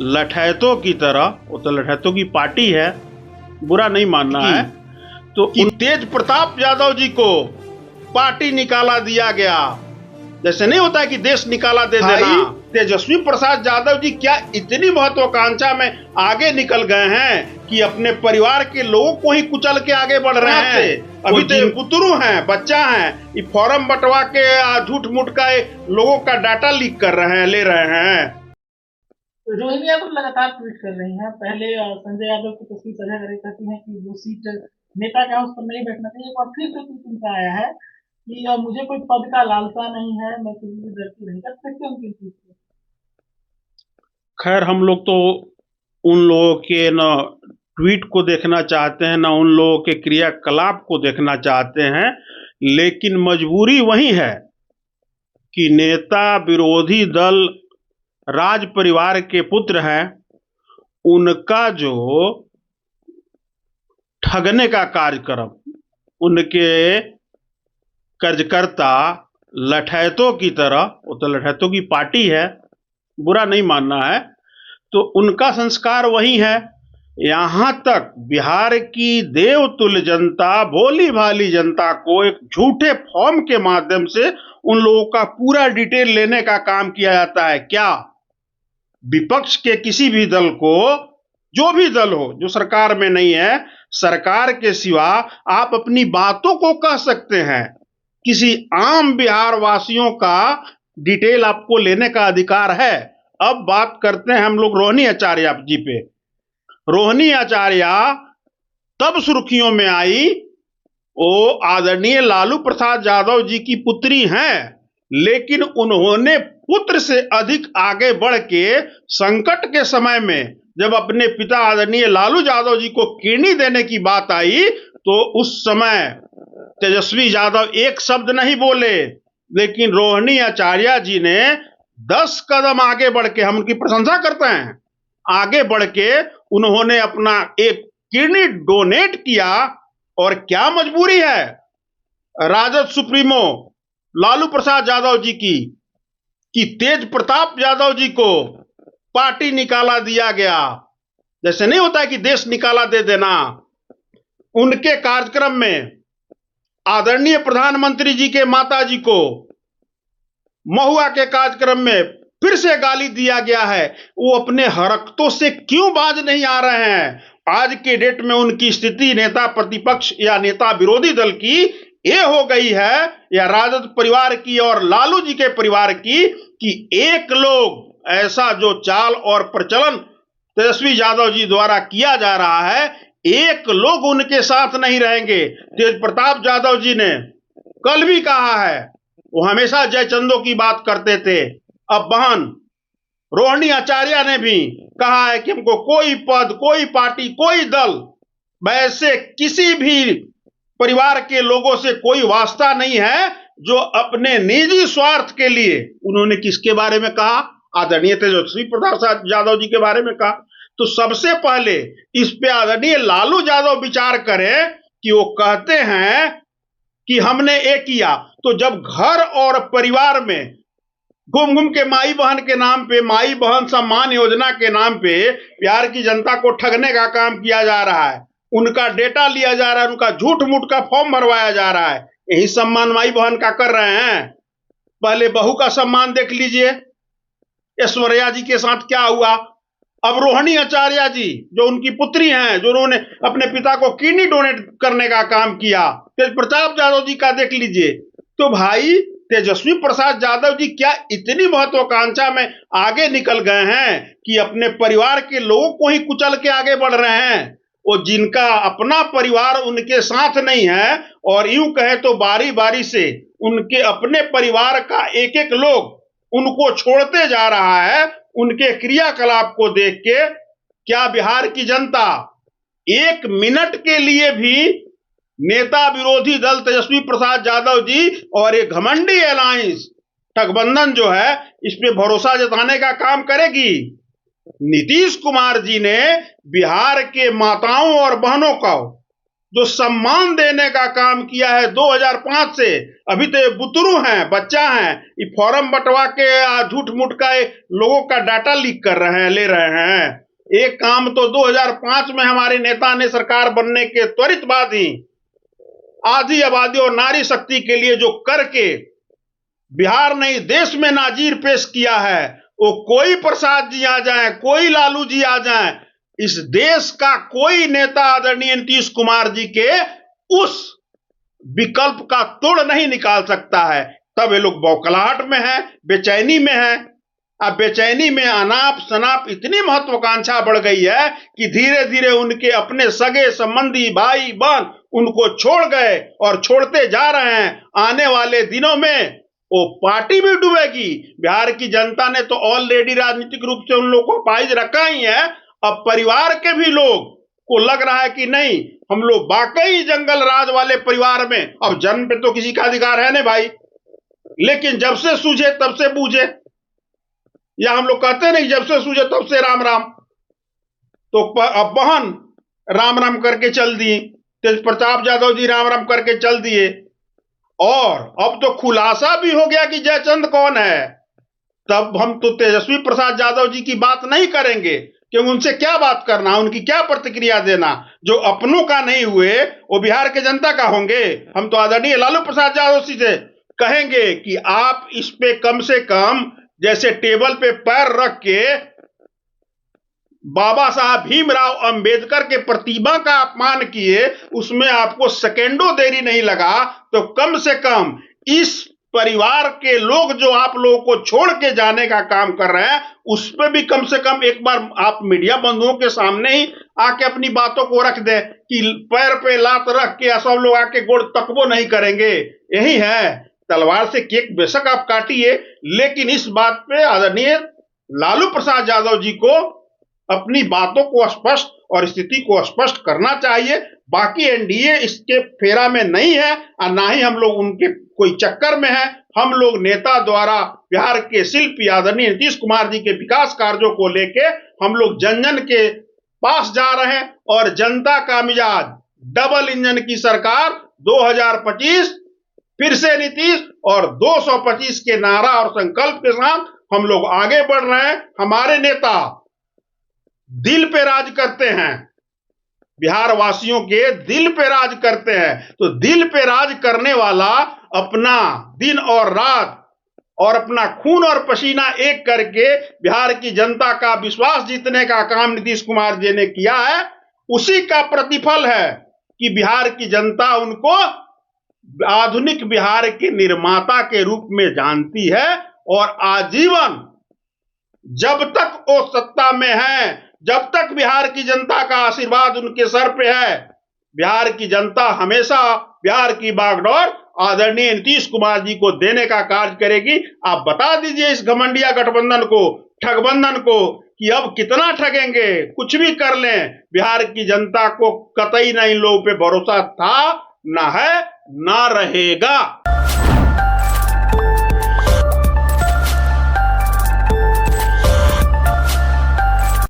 लठैतों की तरह, वो तो लठैतों की पार्टी है, बुरा नहीं मानना है, तो उन तेज प्रताप यादव जी को पार्टी निकाला दिया गया। जैसे नहीं होता है कि देश निकाला दे देना। तेजस्वी प्रसाद यादव जी क्या इतनी महत्वाकांक्षा में आगे निकल गए हैं कि अपने परिवार के लोगों को ही कुचल के आगे बढ़ रहे हैं। अभी तो बुतरू हैं, बच्चा हैं, ये फॉर्म बंटवा के झूठ मूठ का लोगों का डाटा लीक कर रहे हैं, ले रहे हैं। रोहिणी यादव लगातार ट्वीट कर रही हैं। पहले संजय यादव की तस्वीर साझा कर कहती हैं कि वो सीट नेता के हाउस पर नहीं बैठना चाहिए। और फिर से ट्वीट उनका आया है कि मुझे कोई पद का लालसा नहीं है, मैं किसी भी डरती नहीं। कर सकते हैं उनकी ट्वीट को। खैर, हम लोग तो उन लोगों के न ट्वीट को देखना चाहते हैं, ना उन लोगों के क्रियाकलाप को देखना चाहते हैं, लेकिन मजबूरी वही है कि नेता विरोधी दल राज परिवार के पुत्र हैं, उनका जो ठगने का कार्यक्रम, उनके कार्यकर्ता लठैतों की तरह, वो तो लठैतों की पार्टी है, बुरा नहीं मानना है, तो उनका संस्कार वही है। यहां तक बिहार की देवतुल्य जनता, भोली भाली जनता को एक झूठे फॉर्म के माध्यम से उन लोगों का पूरा डिटेल लेने का काम किया जाता है। क्या विपक्ष के किसी भी दल को, जो भी दल हो जो सरकार में नहीं है, सरकार के सिवा आप अपनी बातों को कह सकते हैं। किसी आम बिहार वासियों का डिटेल आपको लेने का अधिकार है। अब बात करते हैं हम लोग रोहिणी आचार्य जी पे। रोहिणी आचार्य तब सुर्खियों में आई, वो आदरणीय लालू प्रसाद यादव जी की पुत्री हैं, लेकिन उन्होंने पुत्र से अधिक आगे बढ़ के संकट के समय में जब अपने पिता आदरणीय लालू यादव जी को किडनी देने की बात आई, तो उस समय तेजस्वी यादव एक शब्द नहीं बोले, लेकिन रोहिणी आचार्य जी ने 10 कदम आगे बढ़ के, हम उनकी प्रशंसा करते हैं, आगे बढ़ के उन्होंने अपना एक किडनी डोनेट किया। और क्या मजबूरी है राजद सुप्रीमो लालू प्रसाद यादव जी की कि तेज प्रताप यादव जी को पार्टी निकाला दिया गया। जैसे नहीं होता है कि देश निकाला दे देना। उनके कार्यक्रम में आदरणीय प्रधानमंत्री जी के माता जी को महुआ के कार्यक्रम में फिर से गाली दिया गया है। वो अपने हरकतों से क्यों बाज नहीं आ रहे हैं? आज के डेट में उनकी स्थिति नेता प्रतिपक्ष या नेता विरोधी दल की ये हो गई है, या राजद परिवार की और लालू जी के परिवार की, कि एक लोग ऐसा जो चाल और प्रचलन तेजस्वी यादव जी द्वारा किया जा रहा है, एक लोग उनके साथ नहीं रहेंगे। तेज प्रताप यादव जी ने कल भी कहा है, वो हमेशा जयचंदों की बात करते थे। अब बहन रोहिणी आचार्य ने भी कहा है कि हमको कोई पद, कोई पार्टी, कोई दल, वैसे किसी भी परिवार के लोगों से कोई वास्ता नहीं है जो अपने निजी स्वार्थ के लिए। उन्होंने किसके बारे में कहा? आदरणीय तेजस्वी प्रसाद यादव जी के बारे में कहा। तो सबसे पहले इस पे आदरणीय लालू यादव विचार करें कि वो कहते हैं कि हमने ये किया, तो जब घर और परिवार में घूम घूम के माई बहन के नाम पे, माई बहन सम्मान योजना के नाम पे बिहार की जनता को ठगने का काम किया जा रहा है, उनका डेटा लिया जा रहा है, उनका झूठ मूठ का फॉर्म भरवाया जा रहा है, यही सम्मान माई बहन का कर रहे हैं। पहले बहू का सम्मान देख लीजिए, ऐश्वर्या जी के साथ क्या हुआ। अब रोहिणी आचार्य जी जो उनकी पुत्री हैं, जो उन्होंने अपने पिता को किडनी डोनेट करने का काम किया, तेज प्रताप यादव जी का देख लीजिए। तो भाई तेजस्वी प्रसाद यादव जी क्या इतनी महत्वाकांक्षा में आगे निकल गए हैं कि अपने परिवार के लोगों को ही कुचल के आगे बढ़ रहे हैं। वो जिनका अपना परिवार उनके साथ नहीं है, और यूं कहे तो बारी बारी से उनके अपने परिवार का एक एक लोग उनको छोड़ते जा रहा है, उनके क्रियाकलाप को देख के क्या बिहार की जनता एक मिनट के लिए भी नेता विरोधी दल तेजस्वी प्रसाद यादव जी और ये घमंडी अलायंस ठगबंधन जो है, इस पे भरोसा जताने का काम करेगी? नीतीश कुमार जी ने बिहार के माताओं और बहनों को जो सम्मान देने का काम किया है 2005 से, अभी तो ये बुतरू हैं, बच्चा हैं, ये फॉर्म बंटवा के झूठ मूठ का लोगों का डाटा लीक कर रहे हैं, ले रहे हैं। एक काम तो 2005 में हमारे नेता ने सरकार बनने के त्वरित बाद ही आधी आबादी और नारी शक्ति के लिए जो करके बिहार नहीं देश में नाजीर पेश किया है, वो कोई प्रसाद जी आ जाए, कोई लालू जी आ जाए, इस देश का कोई नेता आदरणीय नीतीश कुमार जी के उस विकल्प का तोड़ नहीं निकाल सकता है। तब ये लोग बौखलाहट में है, बेचैनी में है। अब बेचैनी में अनाप शनाप इतनी महत्वाकांक्षा बढ़ गई है कि धीरे धीरे उनके अपने सगे संबंधी भाई बहन उनको छोड़ गए और छोड़ते जा रहे हैं। आने वाले दिनों में वो पार्टी भी डूबेगी। बिहार की जनता ने तो ऑलरेडी राजनीतिक रूप से उन लोगों को पाइज रखा ही है। अब परिवार के भी लोग को लग रहा है कि नहीं, हम लोग वाकई जंगल राज वाले परिवार में, अब जन्म पे तो किसी का अधिकार है नहीं भाई, लेकिन जब से सूझे तब से बूझे, या हम लोग कहते नहीं जब से सूझे तब से राम राम। तो अब बहन राम राम करके चल दी, तेज प्रताप यादव जी राम राम करके चल दिए, और अब तो खुलासा भी हो गया कि जयचंद कौन है। तब हम तो तेजस्वी प्रसाद यादव जी की बात नहीं करेंगे कि उनसे क्या बात करना, उनकी क्या प्रतिक्रिया देना। जो अपनों का नहीं हुए वो बिहार के जनता का होंगे। हम तो आदरणीय लालू प्रसाद यादव जी से कहेंगे कि आप इस पे कम से कम जैसे टेबल पे पैर रख के बाबा साहब भीमराव अंबेडकर के प्रतिमा का अपमान किए, उसमें आपको सेकेंडों देरी नहीं लगा, तो कम से कम इस परिवार के लोग जो आप लोगों को छोड़ के जाने का काम कर रहे हैं, उस पर भी कम से कम एक बार आप मीडिया बंधुओं के सामने ही आके अपनी बातों को रख दे कि पैर पे लात रख के सब लोग आके गोड़ तकबो नहीं करेंगे। यही है, तलवार से केक बेशक आप काटिए, लेकिन इस बात पे आदरणीय लालू प्रसाद यादव जी को अपनी बातों को स्पष्ट और स्थिति को स्पष्ट करना चाहिए। बाकी एनडीए इसके फेरा में नहीं है और ना ही हम लोग उनके कोई चक्कर में है। हम लोग नेता द्वारा बिहार के शिल्पी आदरणीय नीतीश कुमार जी के विकास कार्यों को लेके हम लोग जन जन के पास जा रहे हैं, और जनता का मिजाज डबल इंजन की सरकार 2025 फिर से नीतीश और 225 के नारा और संकल्प के साथ हम लोग आगे बढ़ रहे हैं। हमारे नेता दिल पे राज करते हैं, बिहार वासियों के दिल पे राज करते हैं। तो दिल पे राज करने वाला अपना दिन और रात और अपना खून और पसीना एक करके बिहार की जनता का विश्वास जीतने का काम नीतीश कुमार जी ने किया है। उसी का प्रतिफल है कि बिहार की जनता उनको आधुनिक बिहार के निर्माता के रूप में जानती है, और आजीवन जब तक वो सत्ता में है, जब तक बिहार की जनता का आशीर्वाद उनके सर पे है, बिहार की जनता हमेशा बिहार की बागडोर आदरणीय नीतीश कुमार जी को देने का कार्य करेगी। आप बता दीजिए इस घमंडिया गठबंधन को, ठगबंधन को, कि अब कितना ठगेंगे, कुछ भी कर लें, बिहार की जनता को कतई ना इन लोगों पे भरोसा था, ना है, ना रहेगा।